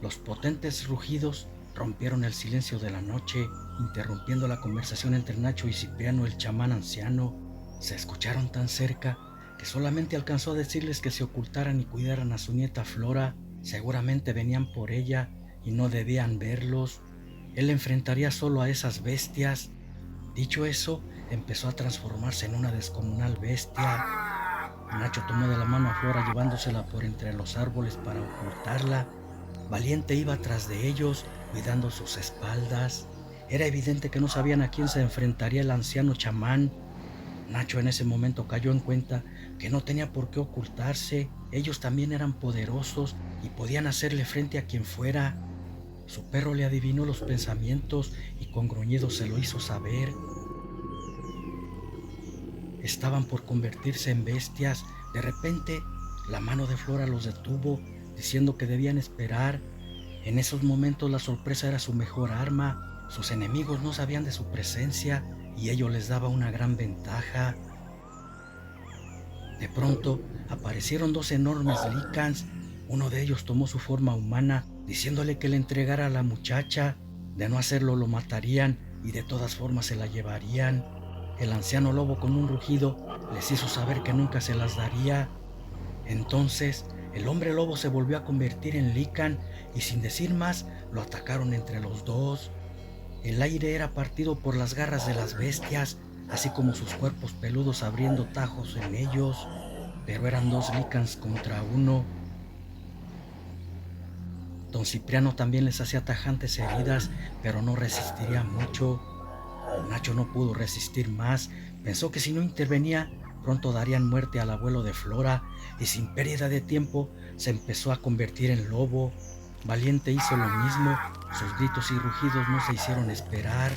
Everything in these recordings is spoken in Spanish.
Los potentes rugidos rompieron el silencio de la noche, interrumpiendo la conversación entre Nacho y Cipriano, el chamán anciano. Se escucharon tan cerca que solamente alcanzó a decirles que se ocultaran y cuidaran a su nieta Flora. Seguramente venían por ella y no debían verlos. Él enfrentaría solo a esas bestias. Dicho eso, empezó a transformarse en una descomunal bestia. Nacho tomó de la mano a Flora llevándosela por entre los árboles para ocultarla. Valiente iba tras de ellos, cuidando sus espaldas. Era evidente que no sabían a quién se enfrentaría el anciano chamán. Nacho en ese momento cayó en cuenta que no tenía por qué ocultarse. Ellos también eran poderosos y podían hacerle frente a quien fuera. Su perro le adivinó los pensamientos y con gruñidos se lo hizo saber. Estaban por convertirse en bestias. De repente, la mano de Flora los detuvo, diciendo que debían esperar. En esos momentos la sorpresa era su mejor arma. Sus enemigos no sabían de su presencia y ello les daba una gran ventaja. De pronto aparecieron dos enormes licans. Uno de ellos tomó su forma humana, diciéndole que le entregara a la muchacha. De no hacerlo lo matarían y de todas formas se la llevarían. El anciano lobo, con un rugido, les hizo saber que nunca se las daría. Entonces el hombre lobo se volvió a convertir en lican y sin decir más lo atacaron entre los dos. El aire era partido por las garras de las bestias, así como sus cuerpos peludos abriendo tajos en ellos, pero eran dos licans contra uno. Don Cipriano también les hacía tajantes heridas, pero no resistiría mucho. Nacho no pudo resistir más. Pensó que si no intervenía, pronto darían muerte al abuelo de Flora, y sin pérdida de tiempo se empezó a convertir en lobo. Valiente hizo lo mismo. Sus gritos y rugidos no se hicieron esperar.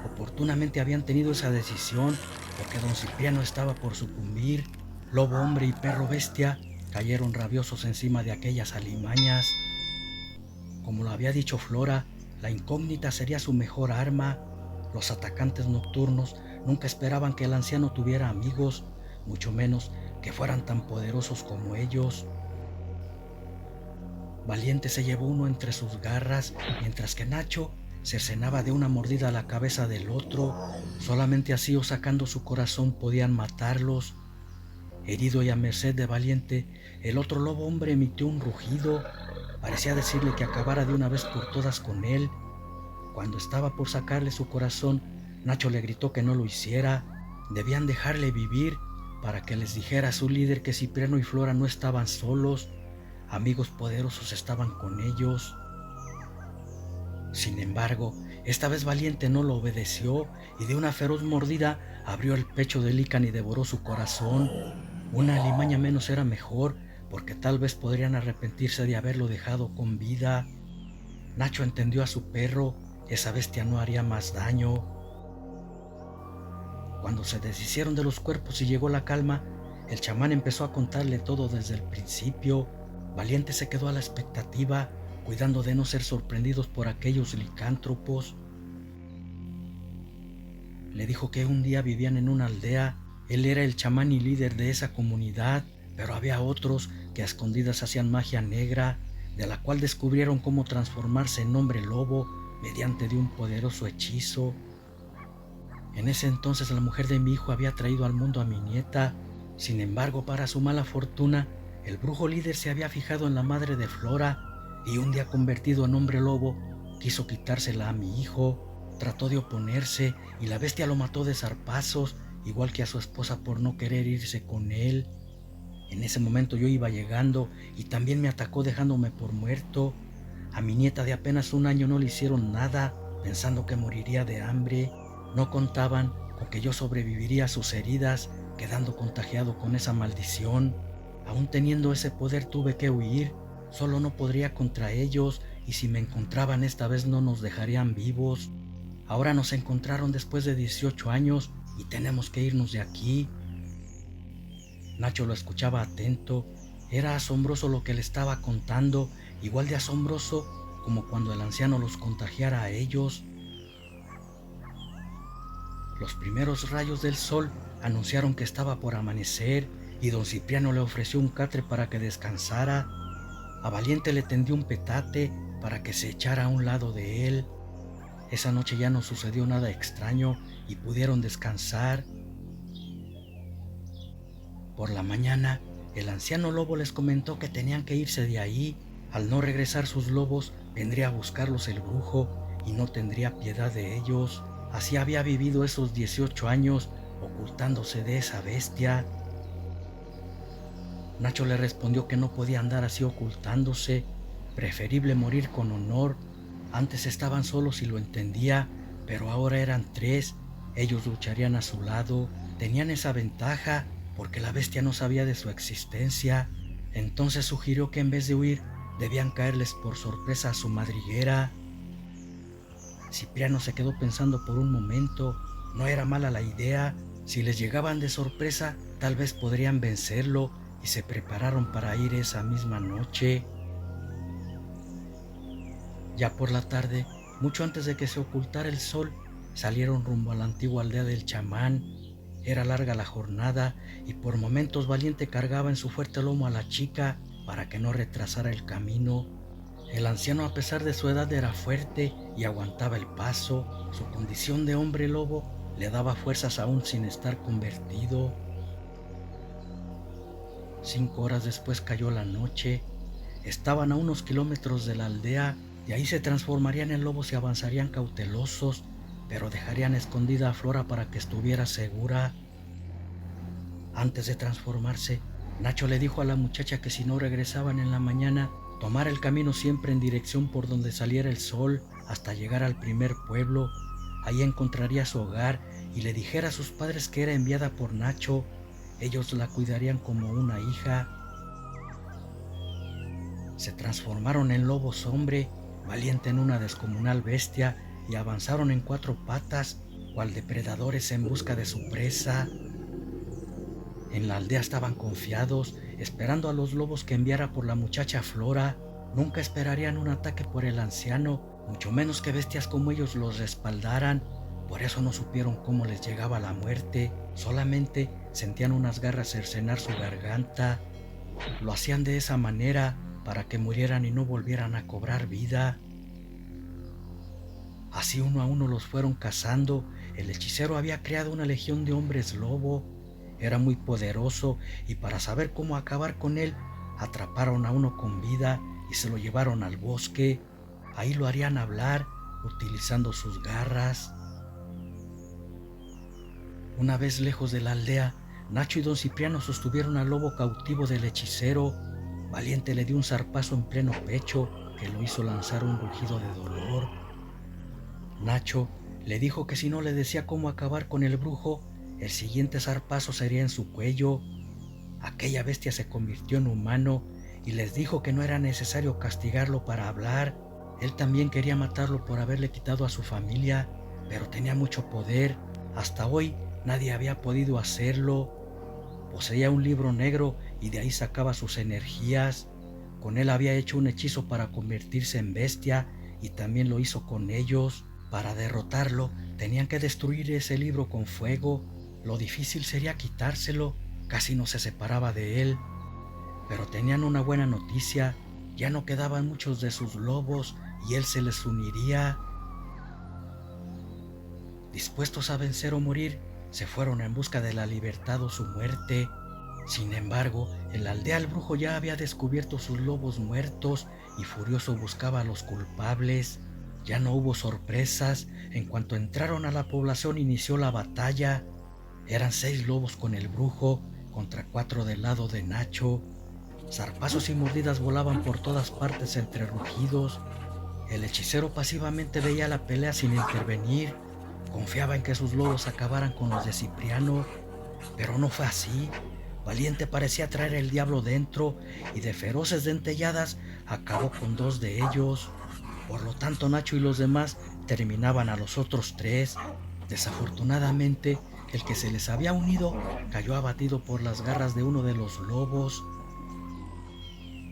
Oportunamente habían tenido esa decisión, porque don Cipriano estaba por sucumbir. Lobo hombre y perro bestia cayeron rabiosos encima de aquellas alimañas. Como lo había dicho Flora, la incógnita sería su mejor arma. Los atacantes nocturnos nunca esperaban que el anciano tuviera amigos, mucho menos que fueran tan poderosos como ellos. Valiente se llevó uno entre sus garras, mientras que Nacho cercenaba de una mordida a la cabeza del otro. Solamente así o sacando su corazón podían matarlos. Herido y a merced de Valiente, el otro lobo hombre emitió un rugido. Parecía decirle que acabara de una vez por todas con él. Cuando estaba por sacarle su corazón, Nacho le gritó que no lo hiciera. Debían dejarle vivir para que les dijera a su líder que Cipriano y Flora no estaban solos. Amigos poderosos estaban con ellos. Sin embargo, esta vez Valiente no lo obedeció y de una feroz mordida abrió el pecho de Lican y devoró su corazón. Una alimaña menos era mejor, porque tal vez podrían arrepentirse de haberlo dejado con vida. Nacho entendió a su perro. Esa bestia no haría más daño. Cuando se deshicieron de los cuerpos y llegó la calma, el chamán empezó a contarle todo desde el principio. Valiente se quedó a la expectativa, cuidando de no ser sorprendidos por aquellos licántropos. Le dijo que un día vivían en una aldea. Él era el chamán y líder de esa comunidad, pero había otros que a escondidas hacían magia negra, de la cual descubrieron cómo transformarse en hombre lobo mediante de un poderoso hechizo. En ese entonces la mujer de mi hijo había traído al mundo a mi nieta. Sin embargo, para su mala fortuna, el brujo líder se había fijado en la madre de Flora y un día convertido en hombre lobo, quiso quitársela a mi hijo. Trató de oponerse y la bestia lo mató de zarpazos, igual que a su esposa por no querer irse con él. En ese momento yo iba llegando y también me atacó dejándome por muerto. A mi nieta de apenas un año no le hicieron nada, pensando que moriría de hambre. No contaban con que yo sobreviviría a sus heridas, quedando contagiado con esa maldición. Aún teniendo ese poder tuve que huir. Solo no podría contra ellos, y si me encontraban esta vez no nos dejarían vivos. Ahora nos encontraron después de 18 años y tenemos que irnos de aquí. Nacho lo escuchaba atento. Era asombroso lo que le estaba contando, igual de asombroso como cuando el anciano los contagiara a ellos. Los primeros rayos del sol anunciaron que estaba por amanecer y don Cipriano le ofreció un catre para que descansara. A Valiente le tendió un petate para que se echara a un lado de él. Esa noche ya no sucedió nada extraño y pudieron descansar. Por la mañana, el anciano lobo les comentó que tenían que irse de ahí. Al no regresar sus lobos, vendría a buscarlos el brujo y no tendría piedad de ellos. Así había vivido esos 18 años ocultándose de esa bestia. Nacho le respondió que no podía andar así ocultándose, preferible morir con honor. Antes estaban solos y lo entendía, pero ahora eran 3, ellos lucharían a su lado, tenían esa ventaja porque la bestia no sabía de su existencia. Entonces sugirió que en vez de huir, debían caerles por sorpresa a su madriguera. Cipriano se quedó pensando por un momento, no era mala la idea, si les llegaban de sorpresa, tal vez podrían vencerlo, y se prepararon para ir esa misma noche. Ya por la tarde, mucho antes de que se ocultara el sol, salieron rumbo a la antigua aldea del chamán. Era larga la jornada y por momentos Valiente cargaba en su fuerte lomo a la chica para que no retrasara el camino. El anciano, a pesar de su edad, era fuerte y aguantaba el paso. Su condición de hombre lobo le daba fuerzas aún sin estar convertido. 5 horas después cayó la noche. Estaban a unos kilómetros de la aldea. De ahí se transformarían en lobos y avanzarían cautelosos, pero dejarían escondida a Flora para que estuviera segura. Antes de transformarse, Nacho le dijo a la muchacha que si no regresaban en la mañana, tomara el camino siempre en dirección por donde saliera el sol hasta llegar al primer pueblo. Ahí encontraría su hogar y le dijera a sus padres que era enviada por Nacho. Ellos la cuidarían como una hija. Se transformaron en lobos hombre, Valiente en una descomunal bestia, y avanzaron en 4 patas, cual depredadores en busca de su presa. En la aldea estaban confiados, esperando a los lobos que enviara por la muchacha Flora. Nunca esperarían un ataque por el anciano, mucho menos que bestias como ellos los respaldaran. Por eso no supieron cómo les llegaba la muerte, solamente sentían unas garras cercenar su garganta. Lo hacían de esa manera para que murieran y no volvieran a cobrar vida. Así uno a uno los fueron cazando. El hechicero había creado una legión de hombres lobo. Era muy poderoso y para saber cómo acabar con él, atraparon a uno con vida y se lo llevaron al bosque. Ahí lo harían hablar, utilizando sus garras. Una vez lejos de la aldea, Nacho y don Cipriano sostuvieron al lobo cautivo del hechicero. Valiente le dio un zarpazo en pleno pecho que lo hizo lanzar un rugido de dolor. Nacho le dijo que si no le decía cómo acabar con el brujo, el siguiente zarpazo sería en su cuello. Aquella bestia se convirtió en humano y les dijo que no era necesario castigarlo para hablar. Él también quería matarlo por haberle quitado a su familia, pero tenía mucho poder. Hasta hoy nadie había podido hacerlo. Poseía un libro negro y de ahí sacaba sus energías. Con él había hecho un hechizo para convertirse en bestia y también lo hizo con ellos. Para derrotarlo tenían que destruir ese libro con fuego. Lo difícil sería quitárselo, casi no se separaba de él. Pero tenían una buena noticia, ya no quedaban muchos de sus lobos y él se les uniría. Dispuestos a vencer o morir, se fueron en busca de la libertad o su muerte. Sin embargo, en la aldea el brujo ya había descubierto sus lobos muertos y furioso buscaba a los culpables. Ya no hubo sorpresas. En cuanto entraron a la población inició la batalla. Eran 6 lobos con el brujo contra 4 del lado de Nacho. Zarpazos y mordidas volaban por todas partes entre rugidos. El hechicero pasivamente veía la pelea sin intervenir. Confiaba en que sus lobos acabaran con los de Cipriano, pero no fue así. Valiente parecía traer el diablo dentro y de feroces dentelladas acabó con 2 de ellos. Por lo tanto, Nacho y los demás terminaban a los otros 3. Desafortunadamente, el que se les había unido cayó abatido por las garras de uno de los lobos.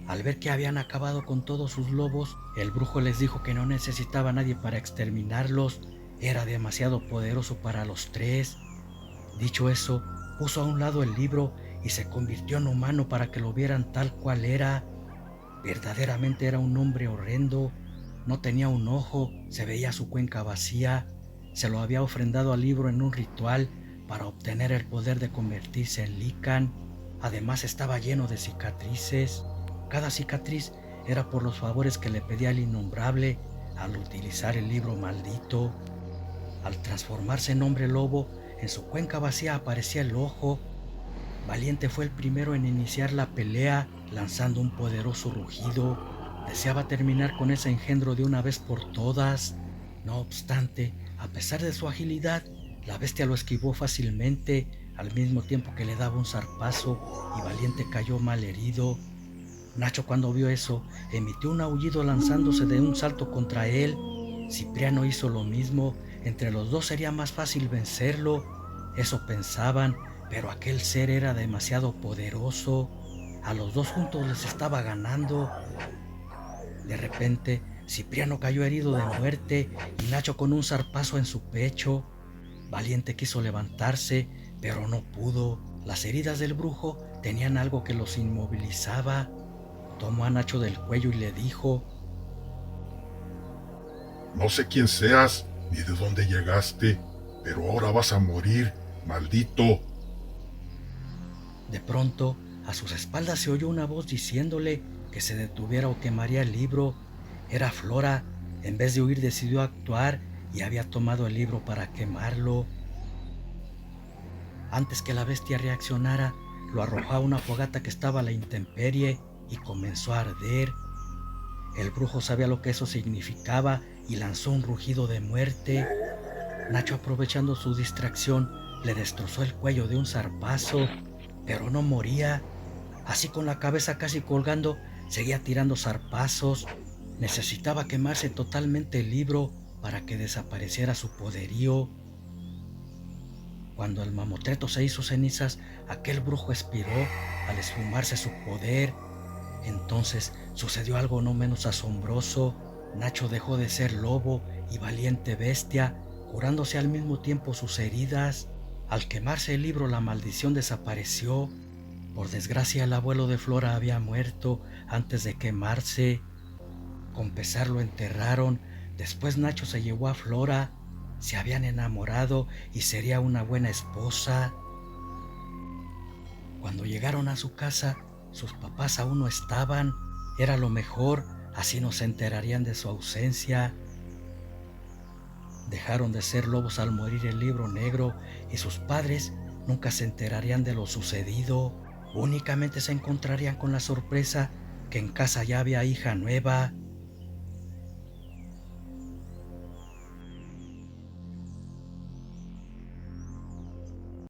Al ver que habían acabado con todos sus lobos, el brujo les dijo que no necesitaba a nadie para exterminarlos. Era demasiado poderoso para los 3. Dicho eso, puso a un lado el libro y se convirtió en humano para que lo vieran tal cual era. Verdaderamente era un hombre horrendo. No tenía un ojo, se veía su cuenca vacía. Se lo había ofrendado al libro en un ritual para obtener el poder de convertirse en Lican. Además estaba lleno de cicatrices. Cada cicatriz era por los favores que le pedía el innombrable al utilizar el libro maldito. Al transformarse en hombre lobo, en su cuenca vacía aparecía el ojo. Valiente fue el primero en iniciar la pelea, lanzando un poderoso rugido. Deseaba terminar con ese engendro de una vez por todas. No obstante, a pesar de su agilidad, la bestia lo esquivó fácilmente, al mismo tiempo que le daba un zarpazo, y Valiente cayó mal herido. Nacho, cuando vio eso, emitió un aullido lanzándose de un salto contra él. Cipriano hizo lo mismo. Entre los dos sería más fácil vencerlo. Eso pensaban, pero aquel ser era demasiado poderoso. A los dos juntos les estaba ganando. De repente, Cipriano cayó herido de muerte y Nacho con un zarpazo en su pecho. Valiente quiso levantarse, pero no pudo. Las heridas del brujo tenían algo que los inmovilizaba. Tomó a Nacho del cuello y le dijo: No sé quién seas ni de dónde llegaste, pero ahora vas a morir, maldito. De pronto, a sus espaldas se oyó una voz diciéndole que se detuviera o quemaría el libro. Era Flora. En vez de huir, decidió actuar y había tomado el libro para quemarlo. Antes que la bestia reaccionara, lo arrojó a una fogata que estaba a la intemperie y comenzó a arder. El brujo sabía lo que eso significaba y lanzó un rugido de muerte. Nacho, aprovechando su distracción, le destrozó el cuello de un zarpazo, pero no moría. Así, con la cabeza casi colgando, seguía tirando zarpazos. Necesitaba quemarse totalmente el libro para que desapareciera su poderío. Cuando el mamotreto se hizo cenizas, aquel brujo expiró al esfumarse su poder. Entonces sucedió algo no menos asombroso. Nacho dejó de ser lobo y Valiente bestia, curándose al mismo tiempo sus heridas. Al quemarse el libro, la maldición desapareció. Por desgracia, el abuelo de Flora había muerto antes de quemarse. Con pesar lo enterraron. Después Nacho se llevó a Flora. Se habían enamorado y sería una buena esposa. Cuando llegaron a su casa, sus papás aún no estaban. Era lo mejor, así no se enterarían de su ausencia. Dejaron de ser lobos al morir el libro negro y sus padres nunca se enterarían de lo sucedido. Únicamente se encontrarían con la sorpresa que en casa ya había hija nueva.